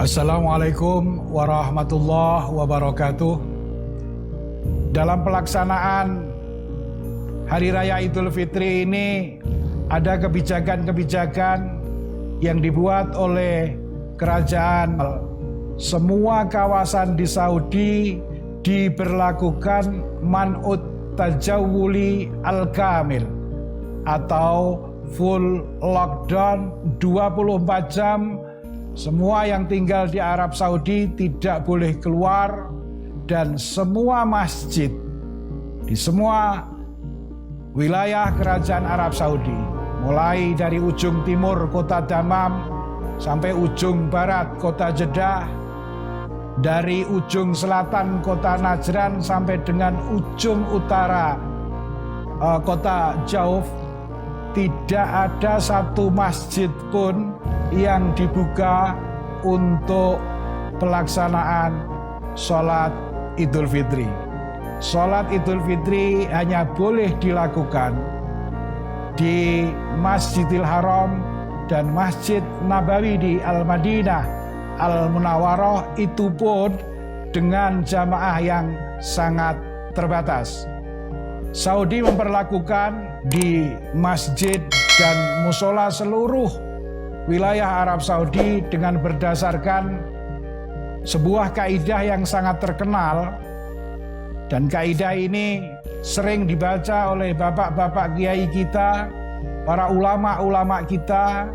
Assalamualaikum warahmatullahi wabarakatuh. Dalam pelaksanaan Hari Raya Idul Fitri ini ada kebijakan-kebijakan yang dibuat oleh kerajaan. Semua kawasan di Saudi diberlakukan man'ut tajawuli al-kamil atau full lockdown 24 jam. Semua yang tinggal di Arab Saudi tidak boleh keluar, dan semua masjid di semua wilayah kerajaan Arab Saudi, mulai dari ujung timur kota Dammam sampai ujung barat kota Jeddah, dari ujung selatan kota Najran sampai dengan ujung utara kota Jauf, tidak ada satu masjid pun yang dibuka untuk pelaksanaan sholat Idul Fitri. Sholat Idul Fitri hanya boleh dilakukan di Masjidil Haram dan Masjid Nabawi di Al-Madinah Al-Munawwarah, itu pun dengan jamaah yang sangat terbatas. Saudi memperlakukan di masjid dan musola seluruh wilayah Arab Saudi dengan berdasarkan sebuah kaidah yang sangat terkenal, dan kaidah ini sering dibaca oleh bapak-bapak kiai kita, para ulama-ulama kita,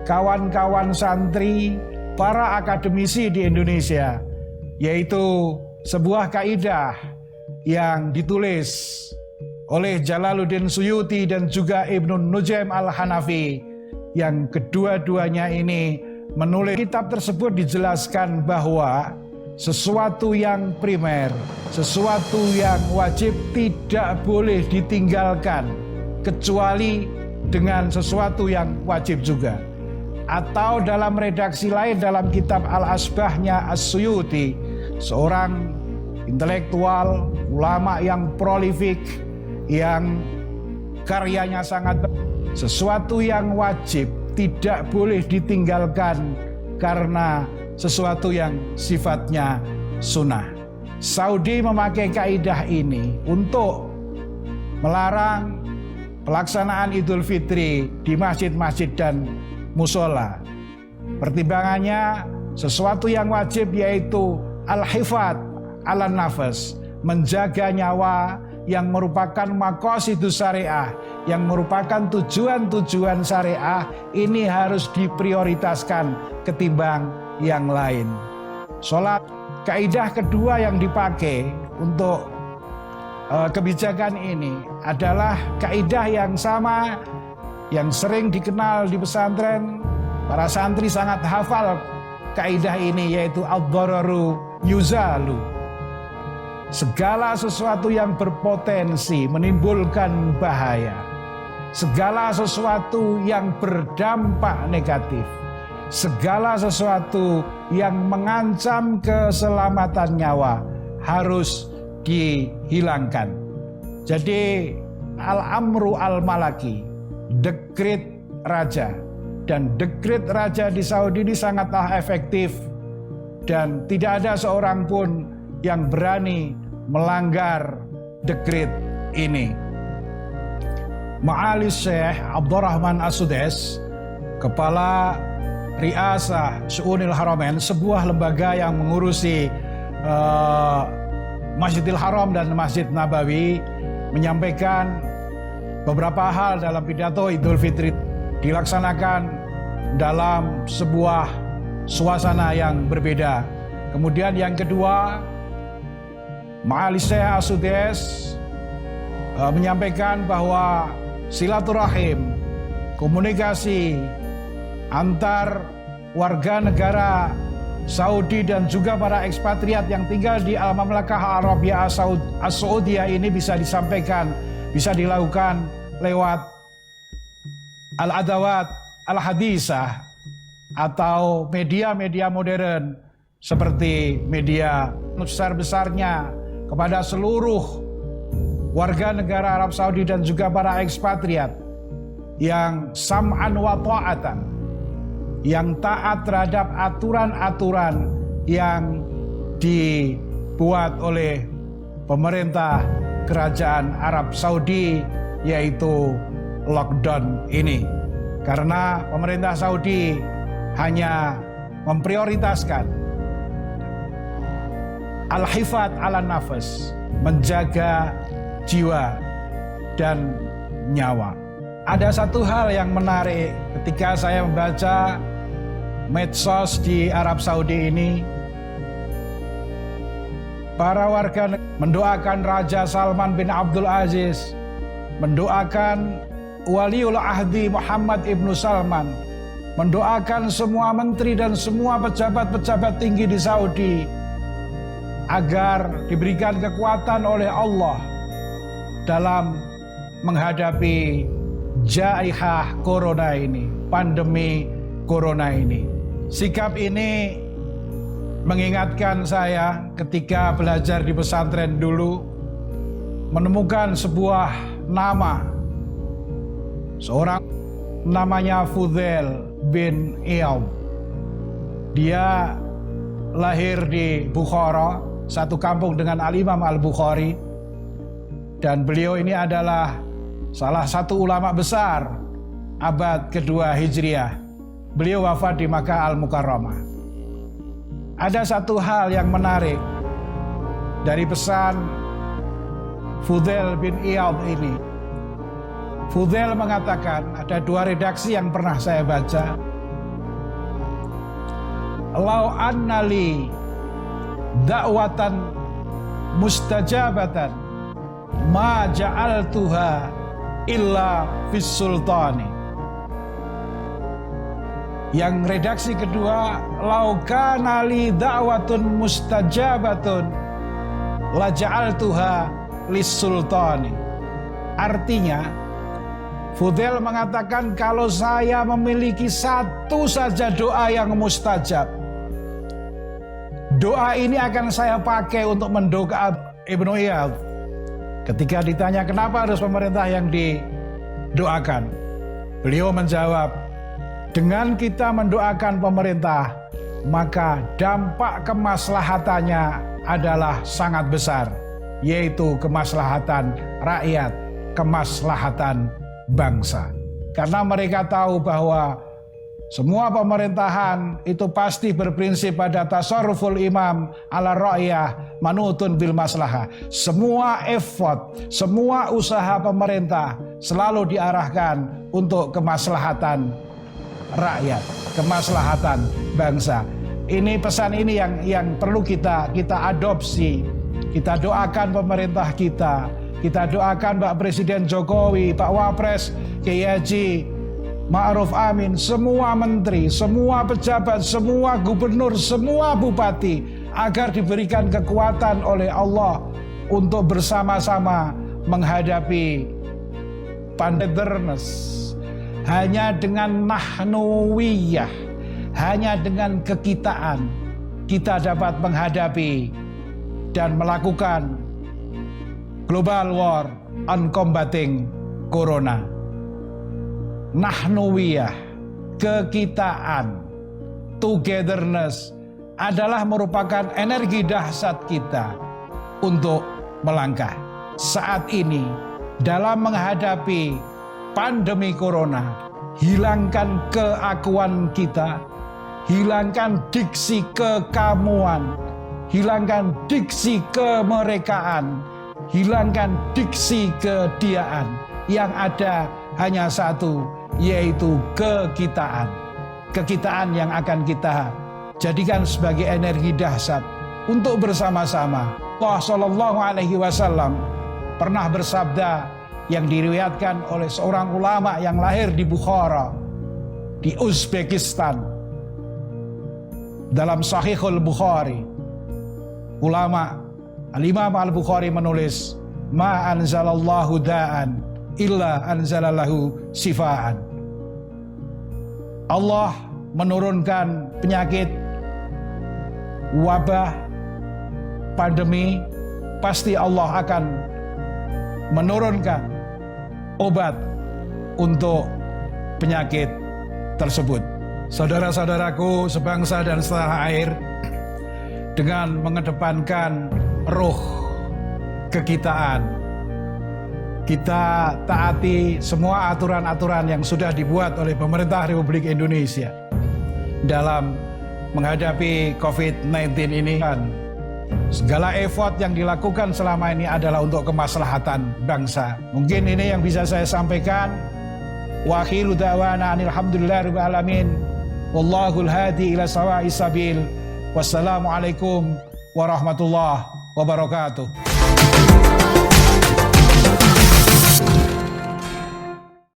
kawan-kawan santri, para akademisi di Indonesia, yaitu sebuah kaidah yang ditulis oleh Jalaluddin Suyuti dan juga Ibnu Nujaim Al-Hanafi, yang kedua-duanya ini menulis kitab tersebut. Dijelaskan bahwa sesuatu yang primer, sesuatu yang wajib tidak boleh ditinggalkan kecuali dengan sesuatu yang wajib juga. Atau dalam redaksi lain dalam kitab Al-Asbahnya As-Suyuti, seorang intelektual, ulama yang prolifik, yang karyanya sangat baik, sesuatu yang wajib tidak boleh ditinggalkan karena sesuatu yang sifatnya sunnah. Saudi memakai kaidah ini untuk melarang pelaksanaan Idul Fitri di masjid-masjid dan musola. Pertimbangannya sesuatu yang wajib, yaitu al-hifad ala nafas, menjaga nyawa, yang merupakan maqasidus syariah, yang merupakan tujuan-tujuan syariah, ini harus diprioritaskan ketimbang yang lain. Sholat, kaidah kedua yang dipakai untuk kebijakan ini adalah kaidah yang sama, yang sering dikenal di pesantren. Para santri sangat hafal kaidah ini, yaitu ad-dhararu yuzalu. Segala sesuatu yang berpotensi menimbulkan bahaya, segala sesuatu yang berdampak negatif, segala sesuatu yang mengancam keselamatan nyawa harus dihilangkan. Jadi al-amru al-malaki, dekret raja, dan dekret raja di Saudi ini sangatlah efektif, dan tidak ada seorang pun yang berani melanggar dekret ini. Ma'ali Syekh Abdurrahman As-Sudais, Kepala Riasah Syu'unil Haramain, sebuah lembaga yang mengurusi Masjidil Haram dan Masjid Nabawi, menyampaikan beberapa hal dalam pidato Idul Fitri. Dilaksanakan dalam sebuah suasana yang berbeda. Kemudian yang kedua, Ma'ali Syekh As-Sudais menyampaikan bahwa silaturahim, komunikasi antar warga negara Saudi dan juga para ekspatriat yang tinggal di Al-Mamlakah Arabiyah As-Saudiyah ini bisa disampaikan, bisa dilakukan lewat al-adawat al-hadisah atau media-media modern seperti media besar-besarnya kepada seluruh warga negara Arab Saudi dan juga para ekspatriat yang sam'an wa ta'atan, yang taat terhadap aturan-aturan yang dibuat oleh pemerintah Kerajaan Arab Saudi, yaitu lockdown ini. Karena pemerintah Saudi hanya memprioritaskan al-hifat ala nafas, menjaga jiwa dan nyawa. Ada satu hal yang menarik ketika saya membaca medsos di Arab Saudi ini. Para warga mendoakan Raja Salman bin Abdul Aziz, mendoakan Waliul Ahdi Muhammad ibnu Salman, mendoakan semua menteri dan semua pejabat-pejabat tinggi di Saudi agar diberikan kekuatan oleh Allah dalam menghadapi jaihah corona ini, pandemi corona ini. Sikap ini mengingatkan saya ketika belajar di pesantren dulu, menemukan sebuah nama, seorang namanya Fudail bin Iyad. Dia lahir di Bukhara, satu kampung dengan Al-Imam Al-Bukhari, dan beliau ini adalah salah satu ulama besar abad kedua Hijriah. Beliau wafat di Makkah Al-Mukarramah. Ada satu hal yang menarik dari pesan Fudail bin Iyad ini. Fudail mengatakan, ada dua redaksi yang pernah saya baca. Lau annali da'watan mustajabatan ma ja'altuha illa fis sultani. Yang redaksi kedua, lau kana li da'watun mustajabatun la ja'altuha lis sultani. Artinya, Fudail mengatakan, kalau saya memiliki satu saja doa yang mustajab, doa ini akan saya pakai untuk mendoa Ibnu Iyad. Ketika ditanya kenapa harus pemerintah yang didoakan, beliau menjawab, dengan kita mendoakan pemerintah, maka dampak kemaslahatannya adalah sangat besar, yaitu kemaslahatan rakyat, kemaslahatan bangsa. Karena mereka tahu bahwa semua pemerintahan itu pasti berprinsip pada tasarruful imam ala ra'iyah manutun bil maslahah. Semua effort, semua usaha pemerintah selalu diarahkan untuk kemaslahatan rakyat, kemaslahatan bangsa. Ini pesan ini yang perlu kita adopsi. Kita doakan pemerintah kita doakan Pak Presiden Jokowi, Pak Wapres Kiai Haji Ma'ruf Amin, semua menteri, semua pejabat, semua gubernur, semua bupati, agar diberikan kekuatan oleh Allah untuk bersama-sama menghadapi pandemi. Hanya dengan nahnuwiyah, hanya dengan kekitaan, kita dapat menghadapi dan melakukan global war on combating corona. Nahnuwiyah, kekitaan, togetherness adalah merupakan energi dahsyat kita untuk melangkah. Saat ini dalam menghadapi pandemi corona, hilangkan keakuan kita, hilangkan diksi kekamuan, hilangkan diksi kemerekaan, hilangkan diksi kediaan. Yang ada hanya satu, yaitu kekitaan. Kekitaan yang akan kita jadikan sebagai energi dahsyat untuk bersama-sama. Allah Shallallahu Alaihi Wasallam pernah bersabda, yang diriwayatkan oleh seorang ulama yang lahir di Bukhara, di Uzbekistan, dalam Sahihul Bukhari. Ulama Al-Imam Al-Bukhari menulis, ma anzalallahu da'an illa anzalallahu sifaan. Allah menurunkan penyakit, wabah, pandemi, pasti Allah akan menurunkan obat untuk penyakit tersebut. saudara-saudaraku sebangsa dan setanah air, dengan mengedepankan ruh kekitaan, kita taati semua aturan-aturan yang sudah dibuat oleh pemerintah Republik Indonesia dalam menghadapi COVID-19 ini. Segala effort yang dilakukan selama ini adalah untuk kemaslahatan bangsa. Mungkin ini yang bisa saya sampaikan. Wa akhiru da'wana alhamdulillahirabbil alamin. Wallahul hadi ila sawa'is sabil. Wassalamualaikum warahmatullahi wabarakatuh.